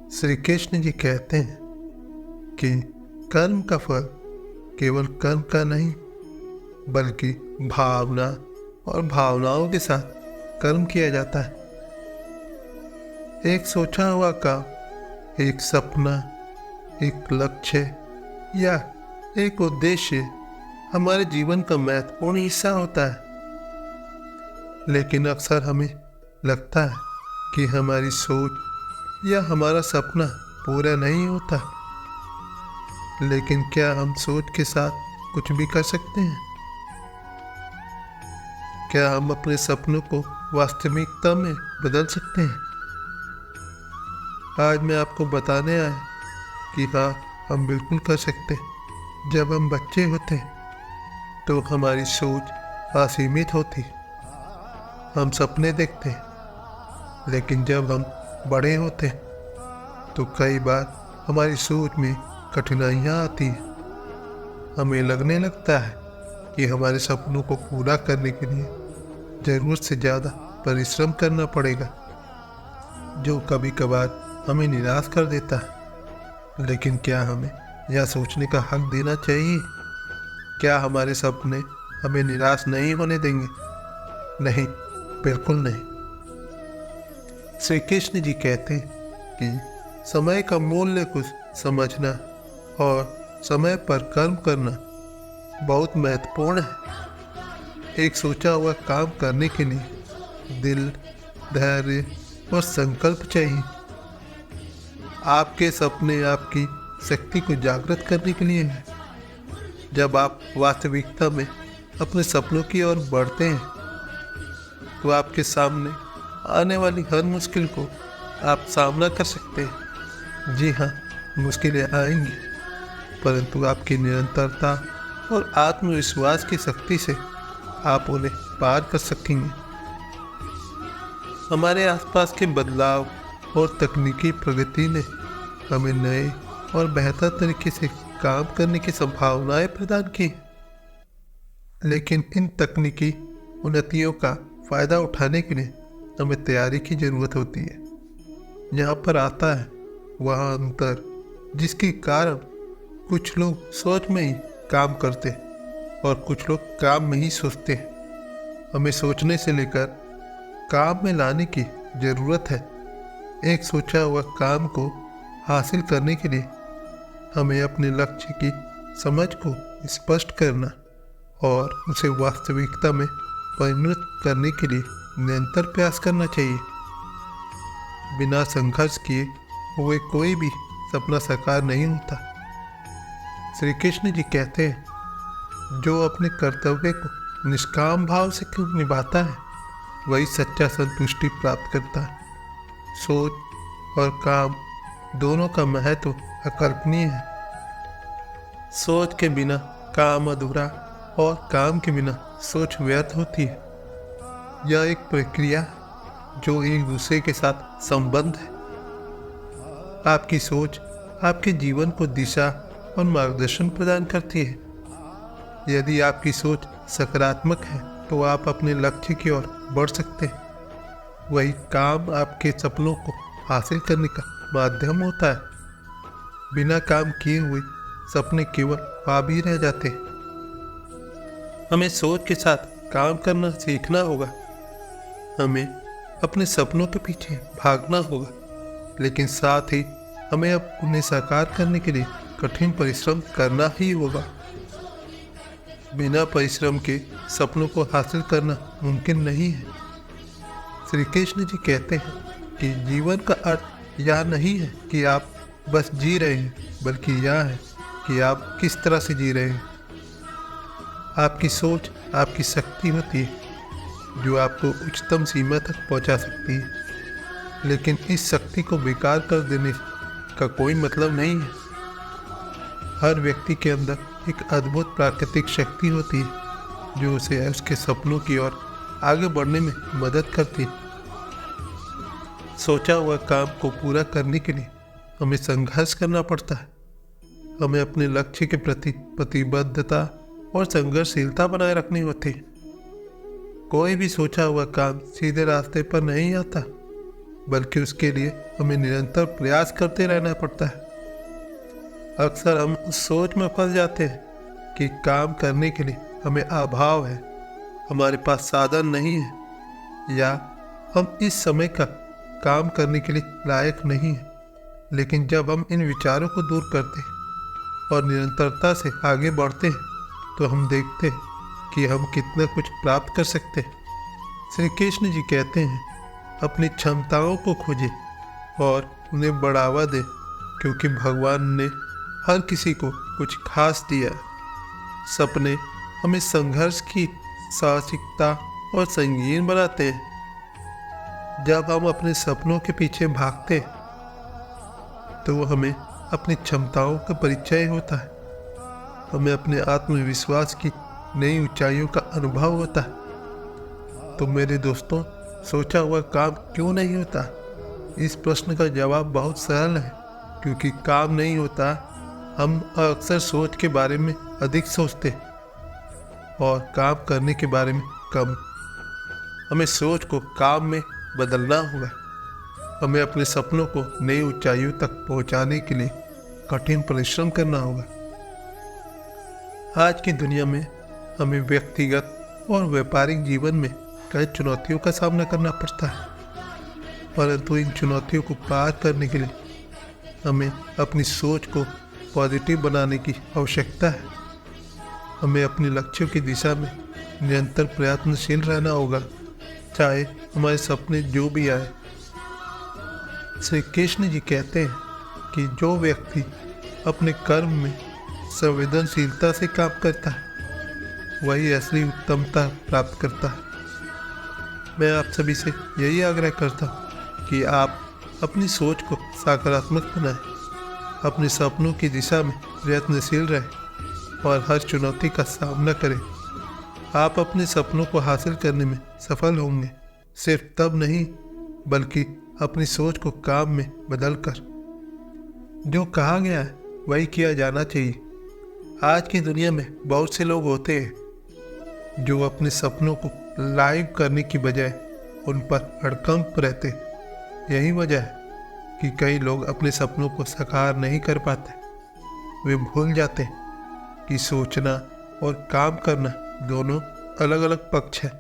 श्री कृष्ण जी कहते हैं कि कर्म का फल केवल कर्म का नहीं बल्कि भावना और भावनाओं के साथ कर्म किया जाता है। एक सोचा हुआ काम, एक सपना, एक लक्ष्य या एक उद्देश्य हमारे जीवन का महत्वपूर्ण हिस्सा होता है। लेकिन अक्सर हमें लगता है कि हमारी सोच या हमारा सपना पूरा नहीं होता। लेकिन क्या हम सोच के साथ कुछ भी कर सकते हैं? क्या हम अपने सपनों को वास्तविकता में बदल सकते हैं? आज मैं आपको बताने आया कि हाँ, हम बिल्कुल कर सकते हैं। जब हम बच्चे होते तो हमारी सोच असीमित होती, हम सपने देखते हैं। लेकिन जब हम बड़े होते तो कई बार हमारी सोच में कठिनाइयाँ आती हैं। हमें लगने लगता है कि हमारे सपनों को पूरा करने के लिए ज़रूरत से ज़्यादा परिश्रम करना पड़ेगा, जो कभी कभार हमें निराश कर देता है। लेकिन क्या हमें यह सोचने का हक देना चाहिए? क्या हमारे सपने हमें निराश नहीं होने देंगे? नहीं, बिल्कुल नहीं। श्री कृष्ण जी कहते हैं कि समय का मूल्य को समझना और समय पर कर्म करना बहुत महत्वपूर्ण है। एक सोचा हुआ काम करने के लिए दिल, धैर्य और संकल्प चाहिए। आपके सपने आपकी शक्ति को जागृत करने के लिए हैं। जब आप वास्तविकता में अपने सपनों की ओर बढ़ते हैं तो आपके सामने आने वाली हर मुश्किल को आप सामना कर सकते हैं। जी हाँ, मुश्किलें आएंगी, परंतु आपकी निरंतरता और आत्मविश्वास की शक्ति से आप उन्हें पार कर सकेंगे। हमारे आसपास के बदलाव और तकनीकी प्रगति ने हमें नए और बेहतर तरीके से काम करने की संभावनाएं प्रदान की। लेकिन इन तकनीकी उन्नतियों का फायदा उठाने के लिए हमें तैयारी की जरूरत होती है। यहाँ पर आता है वह अंतर जिसके कारण कुछ लोग सोच में ही काम करते हैं और कुछ लोग काम में ही सोचते हैं। हमें सोचने से लेकर काम में लाने की जरूरत है। एक सोचा हुआ काम को हासिल करने के लिए हमें अपने लक्ष्य की समझ को स्पष्ट करना और उसे वास्तविकता में परिणत करने के लिए निरंतर प्रयास करना चाहिए। बिना संघर्ष किए हुए कोई भी सपना साकार नहीं होता। श्री कृष्ण जी कहते हैं, जो अपने कर्तव्य को निष्काम भाव से निभाता है वही सच्चा संतुष्टि प्राप्त करता है। सोच और काम दोनों का महत्व अकल्पनीय है। सोच के बिना काम अधूरा और काम के बिना सोच व्यर्थ होती है। यह एक प्रक्रिया जो एक दूसरे के साथ संबंध है। आपकी सोच आपके जीवन को दिशा और मार्गदर्शन प्रदान करती है। यदि आपकी सोच सकारात्मक है तो आप अपने लक्ष्य की ओर बढ़ सकते हैं। वही काम आपके सपनों को हासिल करने का माध्यम होता है। बिना काम किए हुए सपने केवल ख्वाब ही रह जाते हैं। हमें सोच के साथ काम करना सीखना होगा। हमें अपने सपनों के पीछे भागना होगा, लेकिन साथ ही हमें अब उन्हें साकार करने के लिए कठिन परिश्रम करना ही होगा। बिना परिश्रम के सपनों को हासिल करना मुमकिन नहीं है। श्री कृष्ण जी कहते हैं कि जीवन का अर्थ यह नहीं है कि आप बस जी रहे हैं, बल्कि यह है कि आप किस तरह से जी रहे हैं। आपकी सोच आपकी शक्ति होती है जो आपको उच्चतम सीमा तक पहुंचा सकती है। लेकिन इस शक्ति को बेकार कर देने का कोई मतलब नहीं है। हर व्यक्ति के अंदर एक अद्भुत प्राकृतिक शक्ति होती है जो उसे उसके सपनों की ओर आगे बढ़ने में मदद करती है। सोचा हुआ काम को पूरा करने के लिए हमें संघर्ष करना पड़ता है। हमें अपने लक्ष्य के प्रति प्रतिबद्धता और संघर्षशीलता बनाए रखनी होती है। कोई भी सोचा हुआ काम सीधे रास्ते पर नहीं आता। बल्कि उसके लिए हमें निरंतर प्रयास करते रहना पड़ता है। अक्सर हम उस सोच में फंस जाते हैं कि काम करने के लिए हमें अभाव है, हमारे पास साधन नहीं है, या हम इस समय का काम करने के लिए लायक नहीं हैं। लेकिन जब हम इन विचारों को दूर करते हैं और निरंतरता से आगे बढ़ते हैं तो हम देखते हैं कि हम कितना कुछ प्राप्त कर सकते हैं। श्री कृष्ण जी कहते हैं, अपनी क्षमताओं को खोजें और उन्हें बढ़ावा दें, क्योंकि भगवान ने हर किसी को कुछ खास दिया। सपने हमें संघर्ष की साहसिकता और संगीन बनाते हैं। जब हम अपने सपनों के पीछे भागते हैं तो हमें अपनी क्षमताओं का परिचय होता है, हमें अपने आत्मविश्वास की नई ऊंचाइयों का अनुभव होता है। तो मेरे दोस्तों, सोचा हुआ काम क्यों नहीं होता? इस प्रश्न का जवाब बहुत सरल है, क्योंकि काम नहीं होता। हम अक्सर सोच के बारे में अधिक सोचते और काम करने के बारे में कम। हमें सोच को काम में बदलना होगा। हमें अपने सपनों को नई ऊंचाइयों तक पहुंचाने के लिए कठिन परिश्रम करना होगा। आज की दुनिया में हमें व्यक्तिगत और व्यापारिक जीवन में कई चुनौतियों का सामना करना पड़ता है, परंतु इन चुनौतियों को पार करने के लिए हमें अपनी सोच को पॉजिटिव बनाने की आवश्यकता है। हमें अपने लक्ष्यों की दिशा में निरंतर प्रयत्नशील रहना होगा, चाहे हमारे सपने जो भी आए। श्री कृष्ण जी कहते हैं कि जो व्यक्ति अपने कर्म में संवेदनशीलता से काम करता है वही असली उत्तमता प्राप्त करता है। मैं आप सभी से यही आग्रह करता हूँ कि आप अपनी सोच को सकारात्मक बनाएं, अपने सपनों की दिशा में प्रयत्नशील रहें और हर चुनौती का सामना करें। आप अपने सपनों को हासिल करने में सफल होंगे, सिर्फ तब नहीं बल्कि अपनी सोच को काम में बदलकर। जो कहा गया है वही किया जाना चाहिए। आज की दुनिया में बहुत से लोग होते हैं जो अपने सपनों को लाइव करने की बजाय उन पर हड़कंप रहते। यही वजह है कि कई लोग अपने सपनों को साकार नहीं कर पाते। वे भूल जाते हैं कि सोचना और काम करना दोनों अलग अलग पक्ष हैं।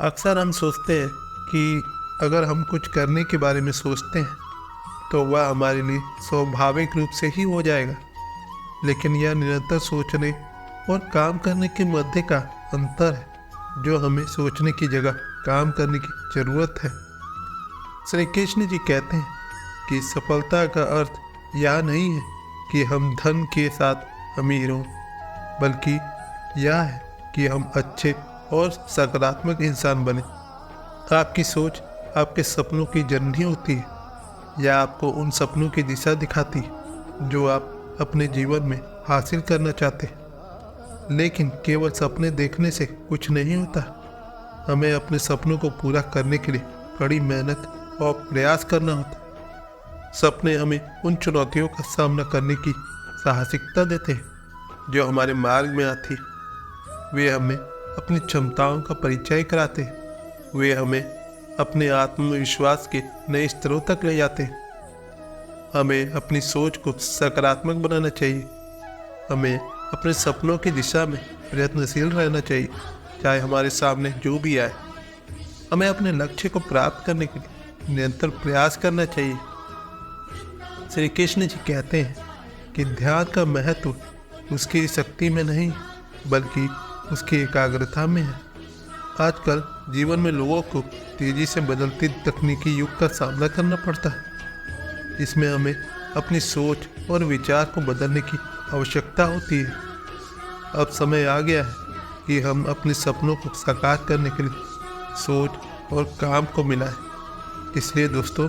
अक्सर हम सोचते हैं कि अगर हम कुछ करने के बारे में सोचते हैं तो वह हमारे लिए स्वाभाविक रूप से ही हो जाएगा, लेकिन यह निरंतर सोचने और काम करने के मध्य का अंतर है, जो हमें सोचने की जगह काम करने की जरूरत है। श्री कृष्ण जी कहते हैं कि सफलता का अर्थ यह नहीं है कि हम धन के साथ अमीर हों, बल्कि यह है कि हम अच्छे और सकारात्मक इंसान बने। आपकी सोच आपके सपनों की जननी होती है, या आपको उन सपनों की दिशा दिखाती है जो आप अपने जीवन में हासिल करना चाहते हैं। लेकिन केवल सपने देखने से कुछ नहीं होता। हमें अपने सपनों को पूरा करने के लिए कड़ी मेहनत और प्रयास करना होता है। सपने हमें उन चुनौतियों का सामना करने की साहसिकता देते हैं जो हमारे मार्ग में आती है। वे हमें अपनी क्षमताओं का परिचय कराते हैं। वे हमें अपने आत्मविश्वास के नए स्तरों तक ले जाते हैं। हमें अपनी सोच को सकारात्मक बनाना चाहिए। हमें अपने सपनों की दिशा में प्रयत्नशील रहना चाहिए, चाहे हमारे सामने जो भी आए। हमें अपने लक्ष्य को प्राप्त करने के लिए निरंतर प्रयास करना चाहिए। श्री कृष्ण जी कहते हैं कि ध्यान का महत्व उसकी शक्ति में नहीं बल्कि उसकी एकाग्रता में है। आजकल जीवन में लोगों को तेजी से बदलती तकनीकी युग का सामना करना पड़ता है। इसमें हमें अपनी सोच और विचार को बदलने की आवश्यकता होती है। अब समय आ गया है कि हम अपने सपनों को साकार करने के लिए सोच और काम को मिलाएं। इसलिए दोस्तों,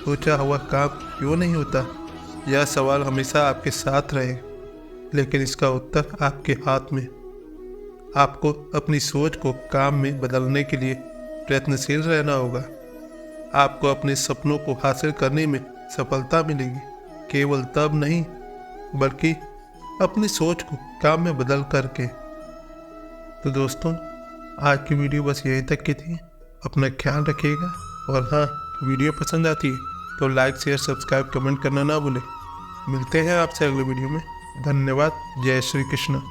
सोचा हुआ काम क्यों नहीं होता, यह सवाल हमेशा आपके साथ रहेगा, लेकिन इसका उत्तर आपके हाथ में। आपको अपनी सोच को काम में बदलने के लिए प्रयत्नशील रहना होगा। आपको अपने सपनों को हासिल करने में सफलता मिलेगी, केवल तब नहीं बल्कि अपनी सोच को काम में बदल करके। तो दोस्तों, आज की वीडियो बस यहीं तक की थी। अपना ख्याल रखिएगा और हाँ, वीडियो पसंद आती है तो लाइक शेयर सब्सक्राइब कमेंट करना ना भूलें। मिलते हैं आपसे अगले वीडियो में। धन्यवाद। जय श्री कृष्ण।